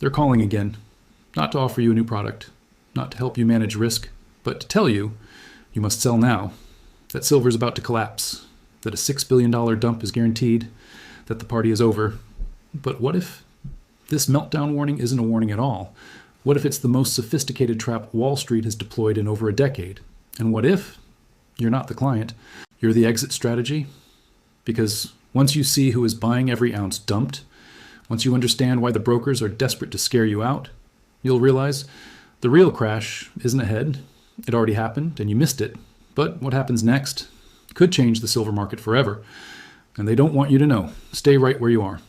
They're calling again, not to offer you a new product, not to help you manage risk, but to tell you you must sell now, that silver is about to collapse, that a $6 billion dump is guaranteed, that the party is over. But what if this meltdown warning isn't a warning at all? What if it's the most sophisticated trap Wall Street has deployed in over a decade? And what if you're not the client, you're the exit strategy? Because once you see who is buying every ounce dumped, once you understand why the brokers are desperate to scare you out, you'll realize the real crash isn't ahead. It already happened and you missed it. But what happens next could change the silver market forever. And they don't want you to know. Stay right where you are.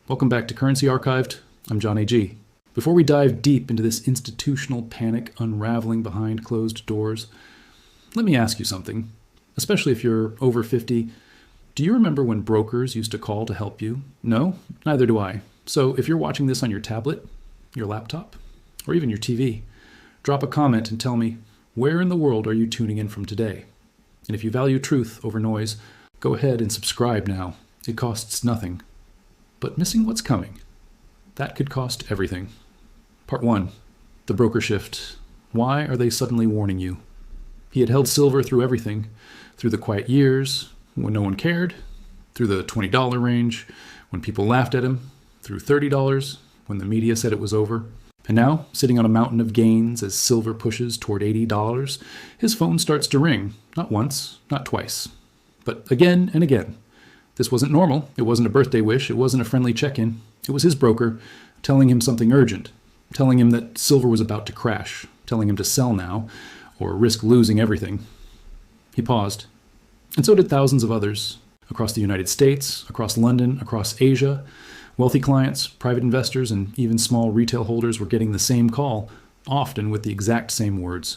Welcome back to Currency Archived. I'm John A.G. Before we dive deep into this institutional panic unraveling behind closed doors, let me ask you something, especially if you're over 50. Do you remember when brokers used to call to help you? No? Neither do I. So if you're watching this on your tablet, your laptop, or even your TV, drop a comment and tell me, where in the world are you tuning in from today? And if you value truth over noise, go ahead and subscribe now. It costs nothing. But missing what's coming, that could cost everything. Part 1, the broker shift. Why are they suddenly warning you? He had held silver through everything, through the quiet years, when no one cared, through the $20 range, when people laughed at him, through $30, when the media said it was over. And now, sitting on a mountain of gains as silver pushes toward $80, his phone starts to ring, not once, not twice, but again and again. This wasn't normal. It wasn't a birthday wish. It wasn't a friendly check-in. It was his broker telling him something urgent, telling him that silver was about to crash, telling him to sell now or risk losing everything. He paused, and so did thousands of others across the United States, across London, across Asia. Wealthy clients, private investors, and even small retail holders were getting the same call, often with the exact same words.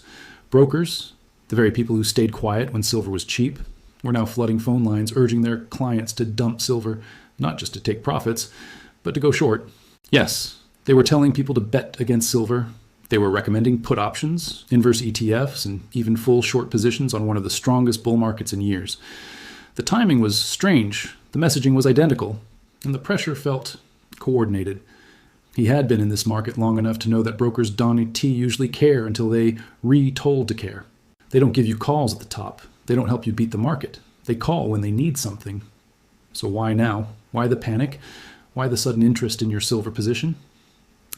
Brokers, the very people who stayed quiet when silver was cheap, were now flooding phone lines urging their clients to dump silver, not just to take profits, but to go short. Yes, they were telling people to bet against silver. They were recommending put options, inverse ETFs, and even full short positions on one of the strongest bull markets in years. The timing was strange. The messaging was identical. And the pressure felt coordinated. He had been in this market long enough to know that brokers don't usually care until they re-told to care. They don't give you calls at the top. They don't help you beat the market. They call when they need something. So why now? Why the panic? Why the sudden interest in your silver position?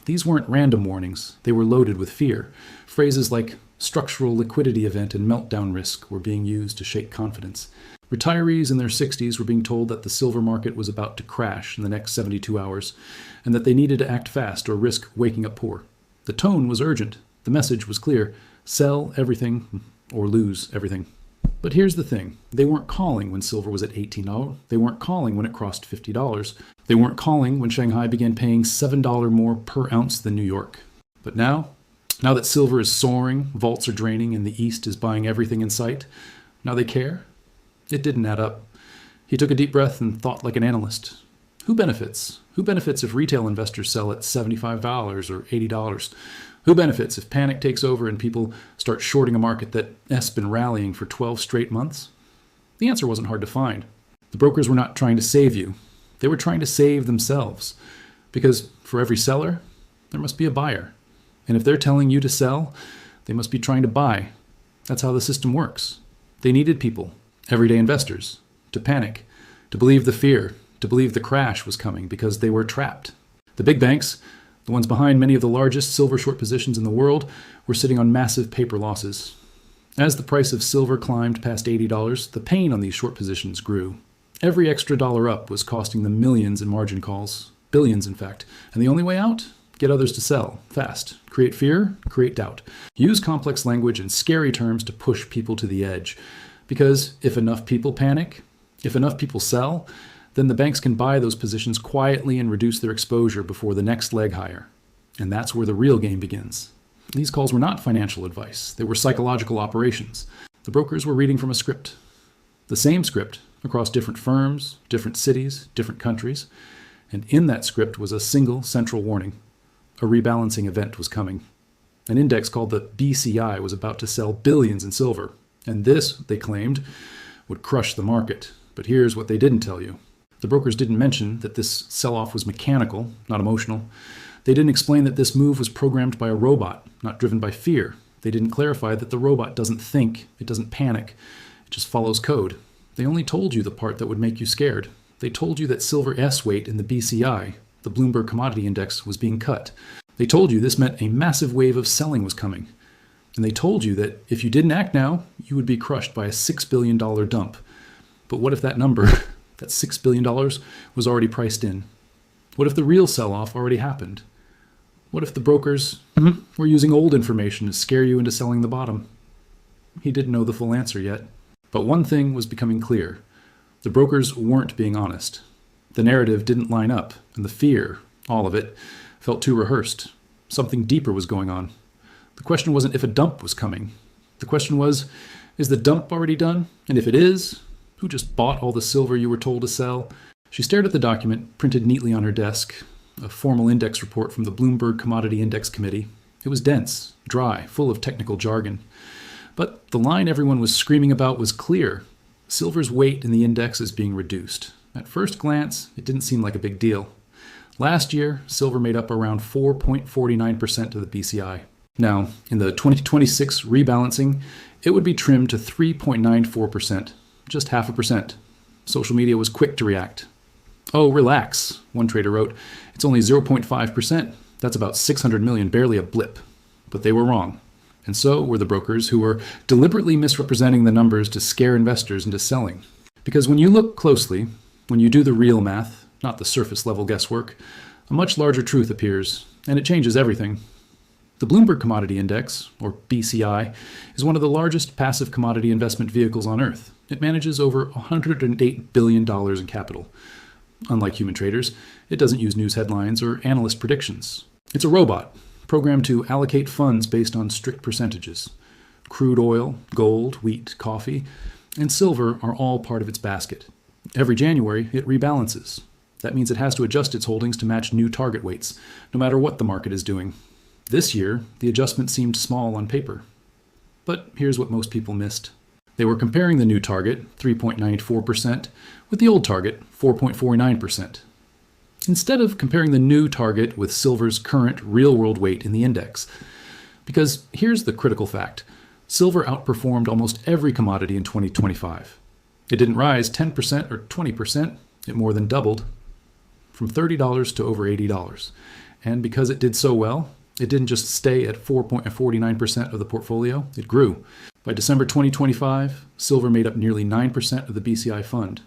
These weren't random warnings. They were loaded with fear. Phrases like structural liquidity event and meltdown risk were being used to shake confidence. Retirees in their 60s were being told that the silver market was about to crash in the next 72 hours, and that they needed to act fast or risk waking up poor. The tone was urgent. The message was clear. Sell everything or lose everything. But here's the thing. They weren't calling when silver was at $18. They weren't calling when it crossed $50. They weren't calling when Shanghai began paying $7 more per ounce than New York. But now that silver is soaring, vaults are draining, and the East is buying everything in sight, now they care? It didn't add up. He took a deep breath and thought like an analyst. Who benefits? Who benefits if retail investors sell at $75 or $80? Who benefits if panic takes over and people start shorting a market that has been rallying for 12 straight months? The answer wasn't hard to find. The brokers were not trying to save you. They were trying to save themselves. Because for every seller, there must be a buyer. And if they're telling you to sell, they must be trying to buy. That's how the system works. They needed people, everyday investors, to panic, to believe the fear, to believe the crash was coming because they were trapped. The big banks, the ones behind many of the largest silver short positions in the world, were sitting on massive paper losses. As the price of silver climbed past $80, the pain on these short positions grew. Every extra dollar up was costing them millions in margin calls, billions in fact, and the only way out? Get others to sell, fast. Create fear, create doubt. Use complex language and scary terms to push people to the edge. Because if enough people panic, if enough people sell, then the banks can buy those positions quietly and reduce their exposure before the next leg higher. And that's where the real game begins. These calls were not financial advice. They were psychological operations. The brokers were reading from a script. The same script across different firms, different cities, different countries. And in that script was a single central warning. A rebalancing event was coming. An index called the BCI was about to sell billions in silver. And this, they claimed, would crush the market. But here's what they didn't tell you. The brokers didn't mention that this sell-off was mechanical, not emotional. They didn't explain that this move was programmed by a robot, not driven by fear. They didn't clarify that the robot doesn't think, it doesn't panic, it just follows code. They only told you the part that would make you scared. They told you that silver S weight in the BCI, the Bloomberg Commodity Index, was being cut. They told you this meant a massive wave of selling was coming. And they told you that if you didn't act now, you would be crushed by a $6 billion dump. But what if that number, that $6 billion, was already priced in? What if the real sell-off already happened? What if the brokers were using old information to scare you into selling the bottom? He didn't know the full answer yet. But one thing was becoming clear. The brokers weren't being honest. The narrative didn't line up, and the fear, all of it, felt too rehearsed. Something deeper was going on. The question wasn't if a dump was coming. The question was, is the dump already done? And if it is, who just bought all the silver you were told to sell? She stared at the document, printed neatly on her desk, a formal index report from the Bloomberg Commodity Index Committee. It was dense, dry, full of technical jargon. But the line everyone was screaming about was clear. Silver's weight in the index is being reduced. At first glance, it didn't seem like a big deal. Last year, silver made up around 4.49% of the BCI. Now, in the 2026 rebalancing, it would be trimmed to 3.94%, just 0.5%. Social media was quick to react. "Oh, relax," one trader wrote. "It's only 0.5%. That's about 600 million, barely a blip." But they were wrong. And so were the brokers who were deliberately misrepresenting the numbers to scare investors into selling. Because when you look closely, when you do the real math, not the surface-level guesswork, a much larger truth appears, and it changes everything. The Bloomberg Commodity Index, or BCI, is one of the largest passive commodity investment vehicles on Earth. It manages over $108 billion in capital. Unlike human traders, it doesn't use news headlines or analyst predictions. It's a robot, programmed to allocate funds based on strict percentages. Crude oil, gold, wheat, coffee, and silver are all part of its basket. Every January, it rebalances. That means it has to adjust its holdings to match new target weights, no matter what the market is doing. This year, the adjustment seemed small on paper. But here's what most people missed. They were comparing the new target, 3.94%, with the old target, 4.49%. Instead of comparing the new target with silver's current real-world weight in the index. Because here's the critical fact. Silver outperformed almost every commodity in 2025. It didn't rise 10% or 20%, it more than doubled, from $30 to over $80. And because it did so well, it didn't just stay at 4.49% of the portfolio, it grew. By December 2025, silver made up nearly 9% of the BCI fund,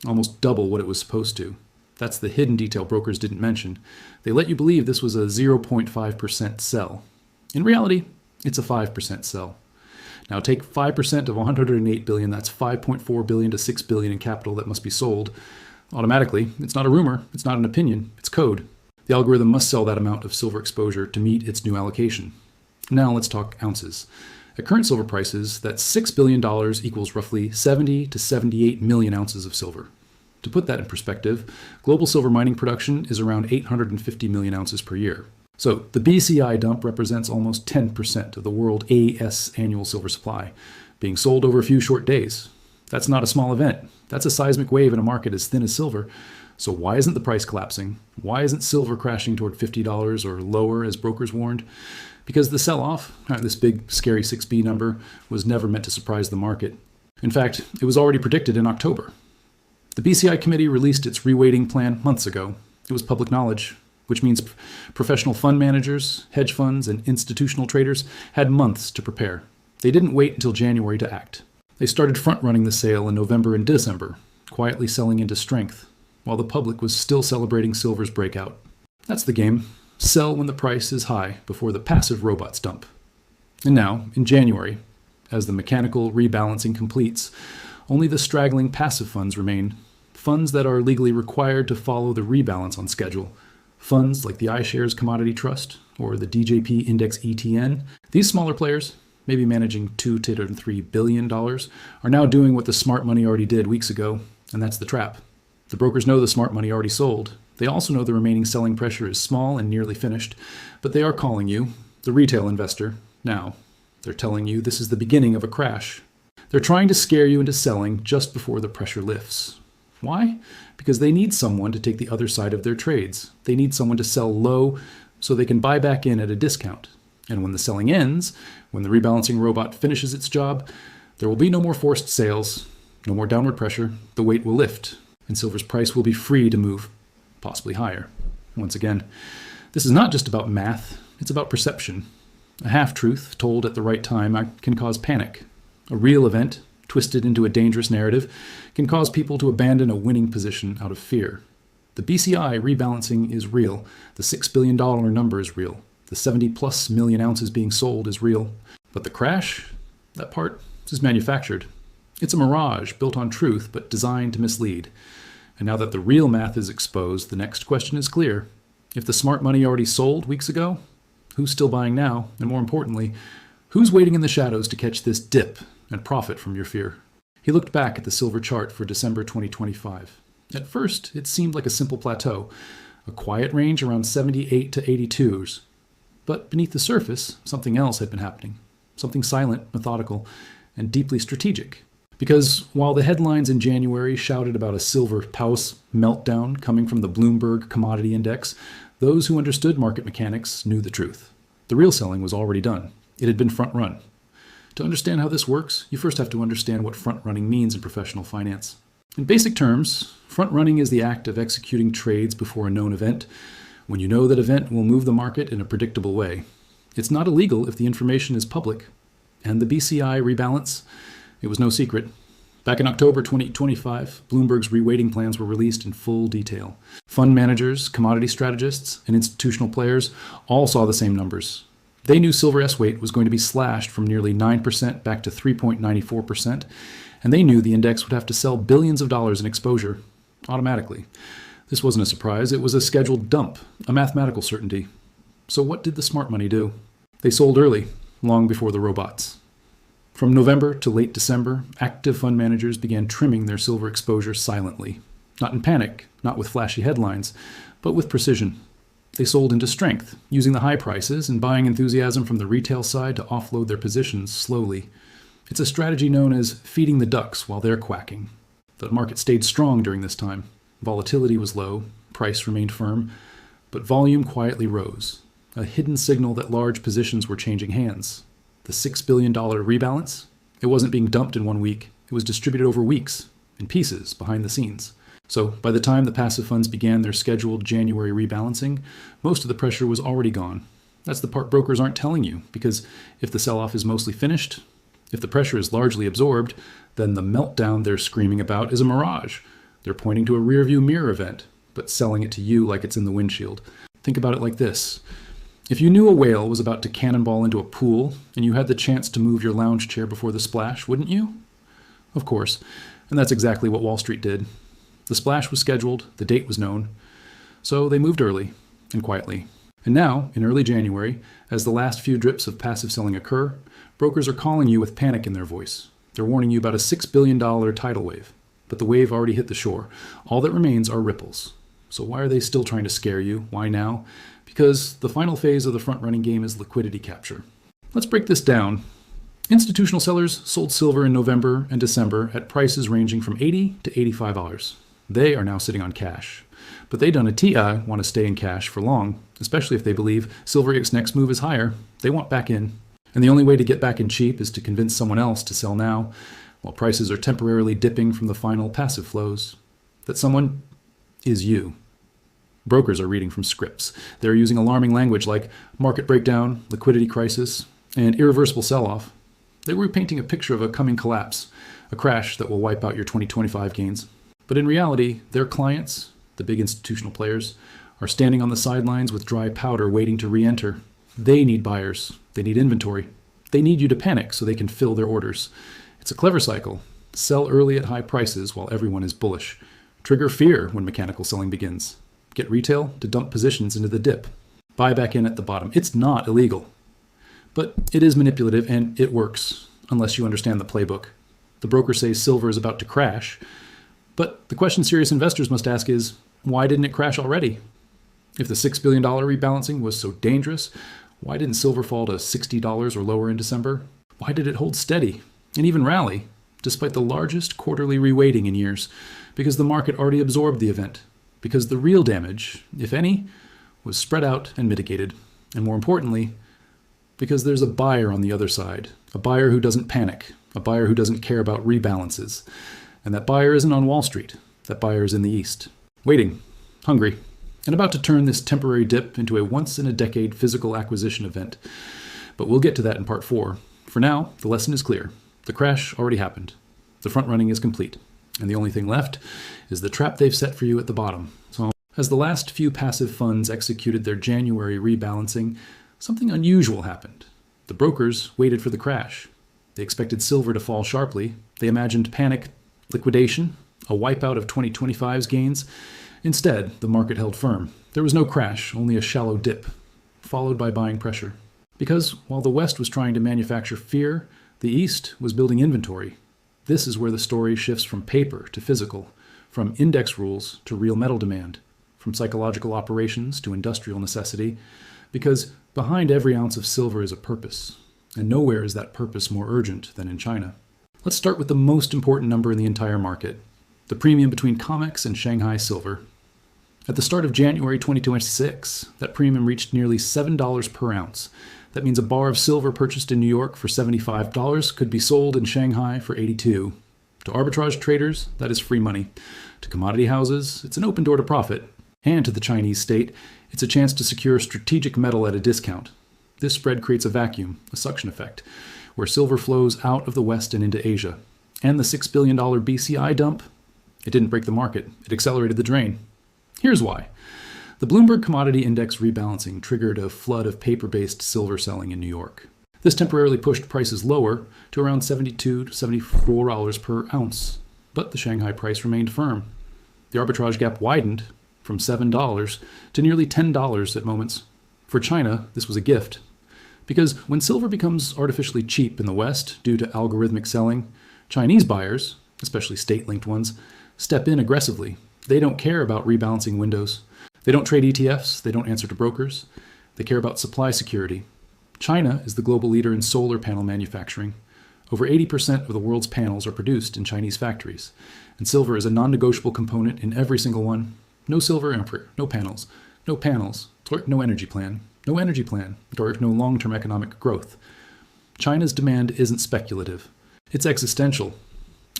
almost double what it was supposed to. That's the hidden detail brokers didn't mention. They let you believe this was a 0.5% sell. In reality, it's a 5% sell. Now take 5% of 108 billion, that's 5.4 billion to 6 billion in capital that must be sold. Automatically, it's not a rumor, it's not an opinion, it's code. The algorithm must sell that amount of silver exposure to meet its new allocation. Now let's talk ounces. At current silver prices, that $6 billion equals roughly 70 to 78 million ounces of silver. To put that in perspective, global silver mining production is around 850 million ounces per year. So the BCI dump represents almost 10% of the world AS annual silver supply, being sold over a few short days. That's not a small event. That's a seismic wave in a market as thin as silver. So why isn't the price collapsing? Why isn't silver crashing toward $50 or lower as brokers warned? Because the sell-off, this big scary 6B number, was never meant to surprise the market. In fact, it was already predicted in October. The BCI committee released its reweighting plan months ago. It was public knowledge, which means professional fund managers, hedge funds, and institutional traders had months to prepare. They didn't wait until January to act. They started front-running the sale in November and December, quietly selling into strength, while the public was still celebrating silver's breakout. That's the game. Sell when the price is high before the passive robots dump. And now, in January, as the mechanical rebalancing completes, only the straggling passive funds remain. Funds that are legally required to follow the rebalance on schedule. Funds like the iShares Commodity Trust or the DJP Index ETN. These smaller players, maybe managing $2 to $3 billion, are now doing what the smart money already did weeks ago, and that's the trap. The brokers know the smart money already sold. They also know the remaining selling pressure is small and nearly finished, but they are calling you, the retail investor, now. They're telling you this is the beginning of a crash. They're trying to scare you into selling just before the pressure lifts. Why? Because they need someone to take the other side of their trades. They need someone to sell low so they can buy back in at a discount. And when the selling ends, when the rebalancing robot finishes its job, there will be no more forced sales, no more downward pressure, the weight will lift, and silver's price will be free to move, possibly higher. Once again, this is not just about math, it's about perception. A half-truth told at the right time can cause panic. A real event, twisted into a dangerous narrative, can cause people to abandon a winning position out of fear. The BCI rebalancing is real. The $6 billion number is real. The 70+ million ounces being sold is real. But the crash, that part is manufactured. It's a mirage built on truth but designed to mislead. And now that the real math is exposed, the next question is clear. If the smart money already sold weeks ago, who's still buying now? And more importantly, who's waiting in the shadows to catch this dip and profit from your fear? He looked back at the silver chart for December 2025. At first, it seemed like a simple plateau, a quiet range around 78 to 82s. But beneath the surface, something else had been happening. Something silent, methodical, and deeply strategic. Because while the headlines in January shouted about a silver house meltdown coming from the Bloomberg Commodity Index, those who understood market mechanics knew the truth. The real selling was already done. It had been front-run. To understand how this works, you first have to understand what front-running means in professional finance. In basic terms, front-running is the act of executing trades before a known event, when you know that event will move the market in a predictable way. It's not illegal if the information is public. And the BCI Rebalance, it was no secret. Back in October 2025, Bloomberg's reweighting plans were released in full detail. Fund managers, commodity strategists, and institutional players all saw the same numbers. They knew silver S-weight was going to be slashed from nearly 9% back to 3.94%, and they knew the index would have to sell billions of dollars in exposure, automatically. This wasn't a surprise, it was a scheduled dump, a mathematical certainty. So what did the smart money do? They sold early, long before the robots. From November to late December, active fund managers began trimming their silver exposure silently. Not in panic, not with flashy headlines, but with precision. They sold into strength, using the high prices and buying enthusiasm from the retail side to offload their positions slowly. It's a strategy known as feeding the ducks while they're quacking. The market stayed strong during this time. Volatility was low, price remained firm, but volume quietly rose, a hidden signal that large positions were changing hands. The $6 billion rebalance, it wasn't being dumped in 1 week. It was distributed over weeks, in pieces, behind the scenes. So by the time the passive funds began their scheduled January rebalancing, most of the pressure was already gone. That's the part brokers aren't telling you, because if the sell-off is mostly finished, if the pressure is largely absorbed, then the meltdown they're screaming about is a mirage. They're pointing to a rearview mirror event, but selling it to you like it's in the windshield. Think about it like this. If you knew a whale was about to cannonball into a pool, and you had the chance to move your lounge chair before the splash, wouldn't you? Of course, and that's exactly what Wall Street did. The splash was scheduled, the date was known, so they moved early and quietly. And now, in early January, as the last few drips of passive selling occur, brokers are calling you with panic in their voice. They're warning you about a $6 billion tidal wave. But the wave already hit the shore. All that remains are ripples. So why are they still trying to scare you? Why now? Because the final phase of the front-running game is liquidity capture. Let's break this down. Institutional sellers sold silver in November and December at prices ranging from $80 to $85. They are now sitting on cash. But they done a TI want to stay in cash for long, especially if they believe Silver's next move is higher. They want back in. And the only way to get back in cheap is to convince someone else to sell now, while prices are temporarily dipping from the final passive flows. That someone is you. Brokers are reading from scripts. They're using alarming language like market breakdown, liquidity crisis, and irreversible sell-off. They were painting a picture of a coming collapse, a crash that will wipe out your 2025 gains. But in reality, their clients, the big institutional players, are standing on the sidelines with dry powder waiting to re-enter. They need buyers. They need inventory. They need you to panic so they can fill their orders. It's a clever cycle. Sell early at high prices while everyone is bullish. Trigger fear when mechanical selling begins. Get retail to dump positions into the dip. Buy back in at the bottom. It's not illegal. But it is manipulative and it works, unless you understand the playbook. The brokers say silver is about to crash. But the question serious investors must ask is, why didn't it crash already? If the $6 billion rebalancing was so dangerous, why didn't silver fall to $60 or lower in December? Why did it hold steady and even rally, despite the largest quarterly reweighting in years? Because the market already absorbed the event. Because the real damage, if any, was spread out and mitigated. And more importantly, because there's a buyer on the other side, a buyer who doesn't panic, a buyer who doesn't care about rebalances. And that buyer isn't on Wall Street. That buyer is in the East, waiting, hungry, and about to turn this temporary dip into a once-in-a-decade physical acquisition event. But we'll get to that in part 4. For now, the lesson is clear. The crash already happened. The front running is complete. And the only thing left is the trap they've set for you at the bottom. So, as the last few passive funds executed their January rebalancing, something unusual happened. The brokers waited for the crash. They expected silver to fall sharply. They imagined panic, liquidation, a wipeout of 2025's gains. Instead, the market held firm. There was no crash, only a shallow dip, followed by buying pressure. Because while the West was trying to manufacture fear, the East was building inventory. This is where the story shifts from paper to physical, from index rules to real metal demand, from psychological operations to industrial necessity, because behind every ounce of silver is a purpose, and nowhere is that purpose more urgent than in China. Let's start with the most important number in the entire market, the premium between COMEX and Shanghai silver. At the start of January 2026, that premium reached nearly $7 per ounce. That means a bar of silver purchased in New York for $75 could be sold in Shanghai for $82. To arbitrage traders, that is free money. To commodity houses, it's an open door to profit. And to the Chinese state, it's a chance to secure strategic metal at a discount. This spread creates a vacuum, a suction effect, where silver flows out of the West and into Asia. And the $6 billion BCI dump? It didn't break the market. It accelerated the drain. Here's why. The Bloomberg Commodity Index rebalancing triggered a flood of paper-based silver selling in New York. This temporarily pushed prices lower to around $72 to $74 per ounce, but the Shanghai price remained firm. The arbitrage gap widened from $7 to nearly $10 at moments. For China, this was a gift, because when silver becomes artificially cheap in the West due to algorithmic selling, Chinese buyers, especially state-linked ones, step in aggressively. They don't care about rebalancing windows. They don't trade ETFs. They don't answer to brokers. They care about supply security. China is the global leader in solar panel manufacturing. Over 80% of the world's panels are produced in Chinese factories, and silver is a non-negotiable component in every single one. No silver emperor, no panels, no energy plan, or no long-term economic growth. China's demand isn't speculative. It's existential.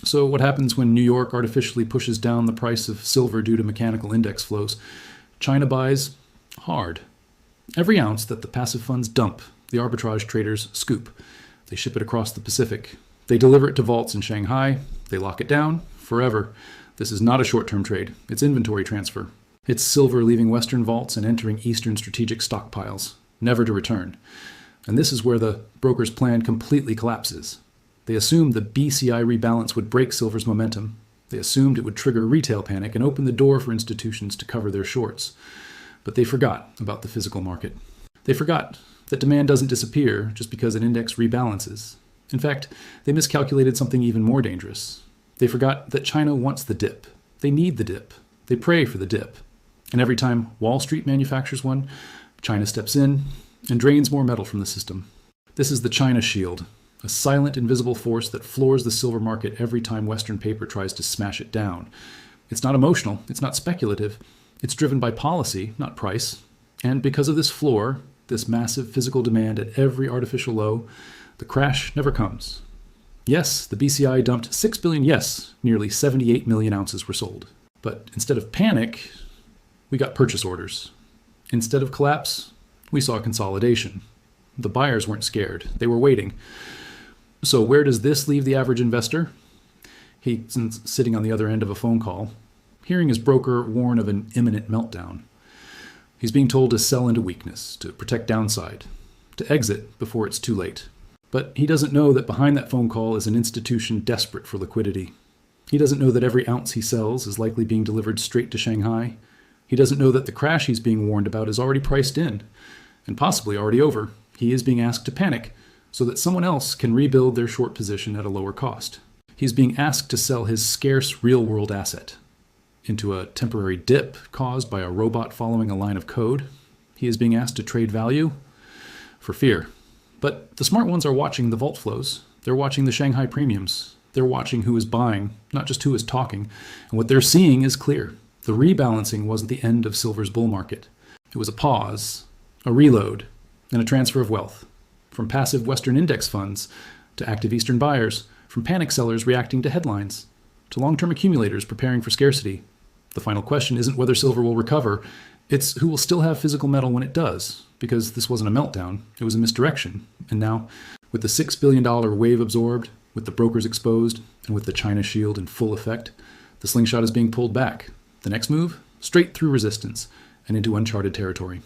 So what happens when New York artificially pushes down the price of silver due to mechanical index flows? China buys hard. Every ounce that the passive funds dump, the arbitrage traders scoop. They ship it across the Pacific. They deliver it to vaults in Shanghai. They lock it down forever. This is not a short-term trade. It's inventory transfer. It's silver leaving Western vaults and entering Eastern strategic stockpiles, never to return. And this is where the broker's plan completely collapses. They assumed the BCI rebalance would break silver's momentum. They assumed it would trigger retail panic and open the door for institutions to cover their shorts. But they forgot about the physical market. They forgot that demand doesn't disappear just because an index rebalances. In fact, they miscalculated something even more dangerous. They forgot that China wants the dip. They need the dip. They pray for the dip. And every time Wall Street manufactures one, China steps in and drains more metal from the system. This is the China shield, a silent, invisible force that floors the silver market every time Western paper tries to smash it down. It's not emotional. It's not speculative. It's driven by policy, not price. And because of this floor, this massive physical demand at every artificial low, the crash never comes. Yes, the BCI dumped 6 billion, yes, nearly 78 million ounces were sold. But instead of panic, we got purchase orders. Instead of collapse, we saw consolidation. The buyers weren't scared. They were waiting. So where does this leave the average investor? He's sitting on the other end of a phone call, hearing his broker warn of an imminent meltdown. He's being told to sell into weakness, to protect downside, to exit before it's too late. But he doesn't know that behind that phone call is an institution desperate for liquidity. He doesn't know that every ounce he sells is likely being delivered straight to Shanghai. He doesn't know that the crash he's being warned about is already priced in, and possibly already over. He is being asked to panic so that someone else can rebuild their short position at a lower cost. He's being asked to sell his scarce real-world asset into a temporary dip caused by a robot following a line of code. He is being asked to trade value for fear. But the smart ones are watching the vault flows. They're watching the Shanghai premiums. They're watching who is buying, not just who is talking. And what they're seeing is clear. The rebalancing wasn't the end of silver's bull market. It was a pause, a reload, and a transfer of wealth. From passive Western index funds to active Eastern buyers, from panic sellers reacting to headlines to long-term accumulators preparing for scarcity. The final question isn't whether silver will recover, it's who will still have physical metal when it does, because this wasn't a meltdown, it was a misdirection. And now, with the $6 billion wave absorbed, with the brokers exposed, and with the China shield in full effect, the slingshot is being pulled back. The next move? Straight through resistance and into uncharted territory.